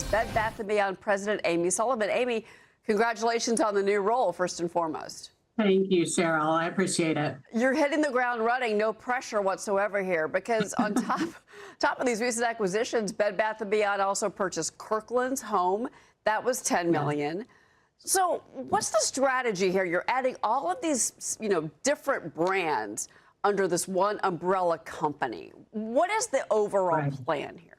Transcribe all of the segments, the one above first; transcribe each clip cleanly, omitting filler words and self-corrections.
Bed Bath & Beyond President Amy Sullivan. Amy, congratulations on the new role, first and foremost. Thank you, Cheryl. I appreciate it. You're hitting the ground running, no pressure whatsoever here, because on top of these recent acquisitions, Bed Bath & Beyond also purchased Kirkland's home. That was $10 million. So what's the strategy here? You're adding all of these, different brands under this one umbrella company. What is the overall plan here?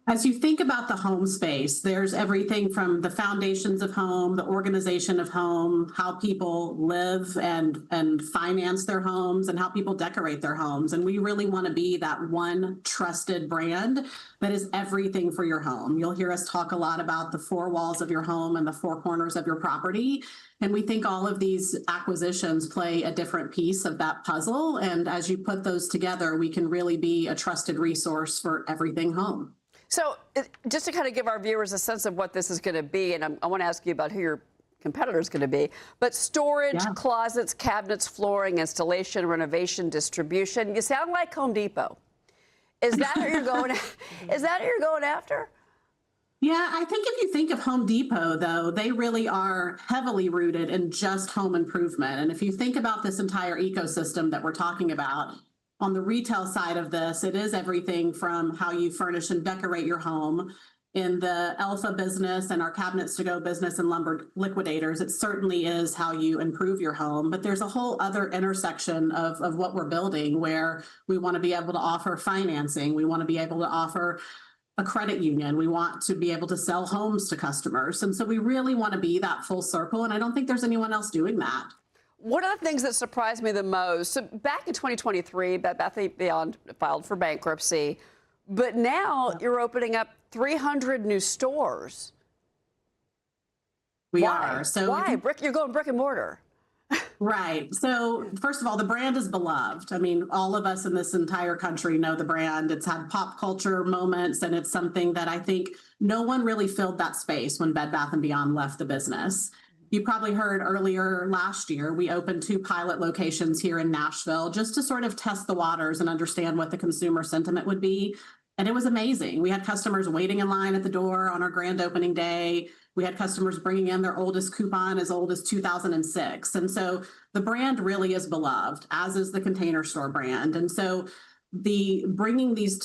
As you think about the home space, there's everything from the foundations of home, the organization of home, how people live and finance their homes, and how people decorate their homes. And we really want to be that one trusted brand that is everything for your home. You'll hear us talk a lot about the four walls of your home and the four corners of your property. And we think all of these acquisitions play a different piece of that puzzle. And as you put those together, we can really be a trusted resource for everything home. So just to kind of give our viewers a sense of what this is going to be, and I want to ask you about who your competitor is going to be, but storage, closets, cabinets, flooring, installation, renovation, distribution. You sound like Home Depot. Is that who you're going? Is that who you're going after? Yeah, I think if you think of Home Depot, though, they really are heavily rooted in just home improvement. And if you think about this entire ecosystem that we're talking about, on the retail side of this, it is everything from how you furnish and decorate your home. In the Alpha business and our cabinets to go business and lumber liquidators, it certainly is how you improve your home. But there's a whole other intersection of what we're building where we want to be able to offer financing. We want to be able to offer a credit union. We want to be able to sell homes to customers. And so we really want to be that full circle. And I don't think there's anyone else doing that. One of the things that surprised me the most, so back in 2023, Bed Bath & Beyond filed for bankruptcy, but now you're opening up 300 new stores. We are. So why? You're going brick and mortar. Right. So first of all, the brand is beloved. I mean, all of us in this entire country know the brand. It's had pop culture moments, and it's something that I think no one really filled that space when Bed Bath & Beyond left the business. You probably heard earlier last year, we opened 2 pilot locations here in Nashville just to sort of test the waters and understand what the consumer sentiment would be. And it was amazing. We had customers waiting in line at the door on our grand opening day. We had customers bringing in their oldest coupon as old as 2006. And so the brand really is beloved, as is the Container Store brand. And so the bringing these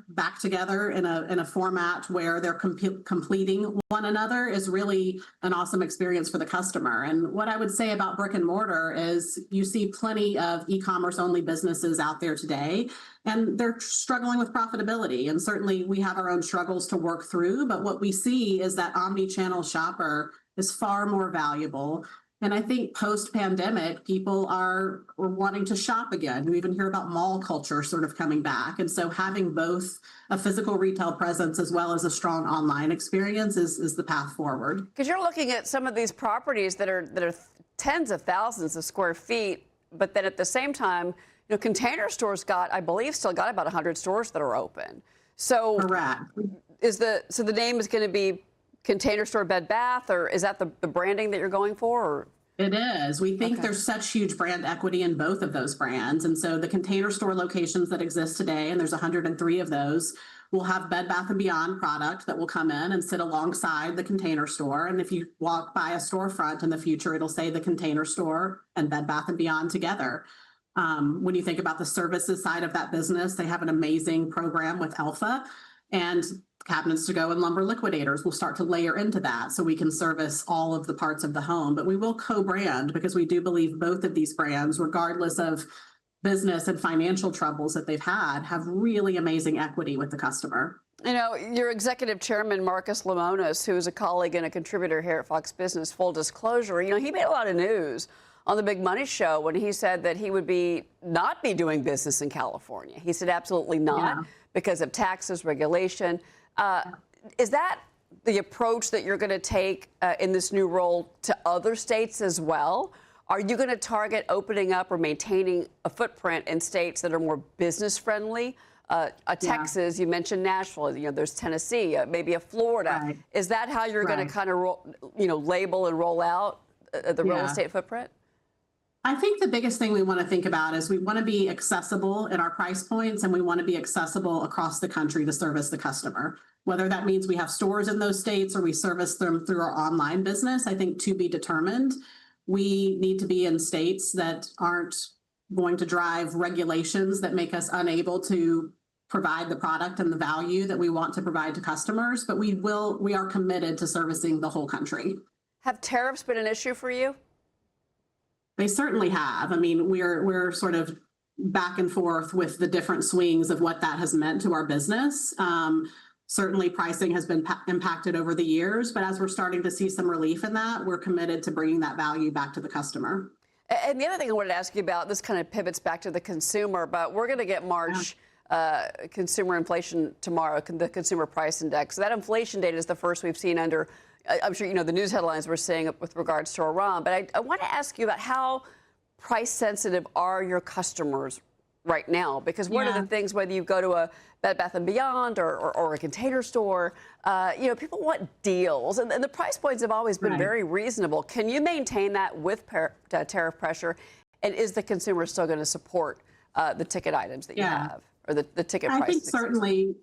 back together in a format where they're completing one another is really an awesome experience for the customer. And what I would say about brick and mortar is you see plenty of e-commerce only businesses out there today, and they're struggling with profitability. And certainly we have our own struggles to work through, but what we see is that omni-channel shopper is far more valuable. And I think post-pandemic, people are wanting to shop again. You even hear about mall culture sort of coming back. And so having both a physical retail presence as well as a strong online experience is the path forward. Because you're looking at some of these properties that are tens of thousands of square feet, but then at the same time, Container Store's got, I believe, still got about 100 stores that are open. So correct. So the name is going to be Container Store Bed Bath, or is that the branding that you're going for? Or? It is. We think there's such huge brand equity in both of those brands. And so the Container Store locations that exist today, and there's 103 of those, will have Bed Bath & Beyond product that will come in and sit alongside the Container Store. And if you walk by a storefront in the future, it'll say the Container Store and Bed Bath & Beyond together. When you think about the services side of that business, they have an amazing program with Alpha, and cabinets to go and lumber liquidators will start to layer into that so we can service all of the parts of the home. But we will co-brand because we do believe both of these brands, regardless of business and financial troubles that they've had, have really amazing equity with the customer. Your executive chairman, Marcus Lemonis, who is a colleague and a contributor here at Fox Business, full disclosure, he made a lot of news on the Big Money Show when he said that he would not be doing business in California. He said absolutely not because of taxes, regulation. Is that the approach that you're going to take in this new role to other states as well? Are you going to target opening up or maintaining a footprint in states that are more business friendly? Texas, you mentioned Nashville, there's Tennessee, maybe a Florida. Right. Is that how you're going to kind of, label and roll out the real estate footprint? I think the biggest thing we want to think about is we want to be accessible in our price points, and we want to be accessible across the country to service the customer. Whether that means we have stores in those states or we service them through our online business, I think to be determined. We need to be in states that aren't going to drive regulations that make us unable to provide the product and the value that we want to provide to customers, but we are committed to servicing the whole country. Have tariffs been an issue for you? They certainly have. I mean, we're sort of back and forth with the different swings of what that has meant to our business. Certainly pricing has been impacted over the years, but as we're starting to see some relief in that, we're committed to bringing that value back to the customer. And the other thing I wanted to ask you about, this kind of pivots back to the consumer, but we're going to get March consumer inflation tomorrow, the consumer price index. So that inflation data is the first we've seen under, I'm sure you know the news headlines we're seeing with regards to Iran, but I want to ask you about how price sensitive are your customers right now? Because one of the things, whether you go to a Bed Bath & Beyond or a Container Store, people want deals, and the price points have always been very reasonable. Can you maintain that with tariff pressure, and is the consumer still going to support the ticket items that you have, or the ticket prices? I think certainly,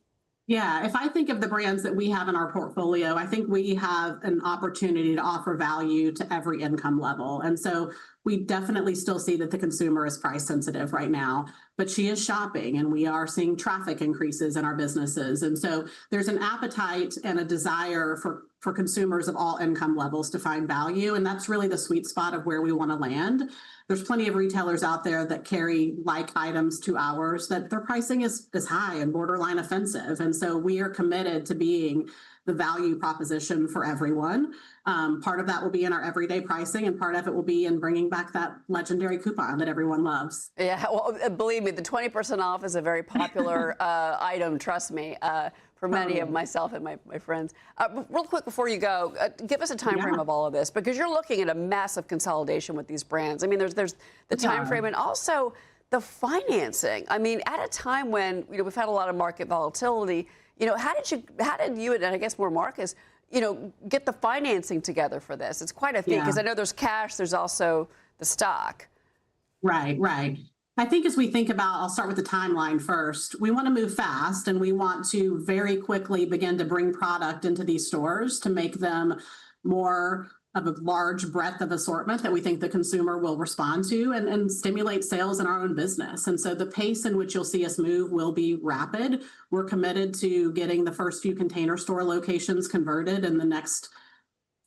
if I think of the brands that we have in our portfolio, I think we have an opportunity to offer value to every income level. And so we definitely still see that the consumer is price sensitive right now, but she is shopping, and we are seeing traffic increases in our businesses. And so there's an appetite and a desire for consumers of all income levels to find value. And that's really the sweet spot of where we want to land. There's plenty of retailers out there that carry like items to ours that their pricing is high and borderline offensive. And so we are committed to being the value proposition for everyone. Part of that will be in our everyday pricing, and part of it will be in bringing back that legendary coupon that everyone loves. Yeah, well, believe me, the 20% off is a very popular item, trust me, for many of myself and my friends. Real quick before you go, give us a time frame of all of this, because you're looking at a massive consolidation with these brands. I mean, there's the time frame, and also the financing. I mean, at a time when we've had a lot of market volatility, how did you and I guess more Marcus, get the financing together for this? It's quite a feat, because I know there's cash, there's also the stock. Right. I think as we think about, I'll start with the timeline first. We want to move fast, and we want to very quickly begin to bring product into these stores to make them more of a large breadth of assortment that we think the consumer will respond to, and stimulate sales in our own business. And so the pace in which you'll see us move will be rapid. We're committed to getting the first few Container Store locations converted in the next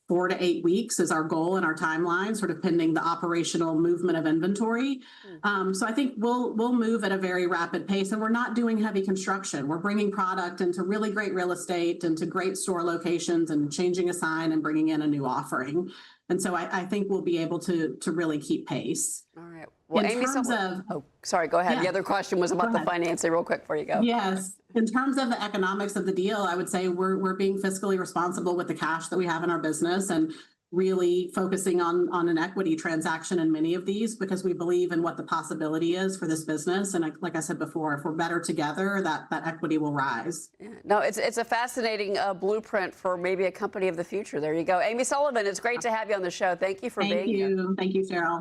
4 to 8 weeks is our goal and our timeline, sort of pending the operational movement of inventory. So I think we'll move at a very rapid pace, and we're not doing heavy construction. We're bringing product into really great real estate, into great store locations, and changing a sign and bringing in a new offering. And so I think we'll be able to really keep pace. All right. Well, Amy Sullivan. Oh, sorry. Go ahead. The other question was about the financing, real quick before you go. Yes. In terms of the economics of the deal, I would say we're being fiscally responsible with the cash that we have in our business, and really focusing on an equity transaction in many of these, because we believe in what the possibility is for this business. And like I said before, if we're better together, that equity will rise. Yeah. No, it's a fascinating blueprint for maybe a company of the future. There you go. Amy Sullivan, it's great to have you on the show. Thank you for being here. Thank you, Cheryl.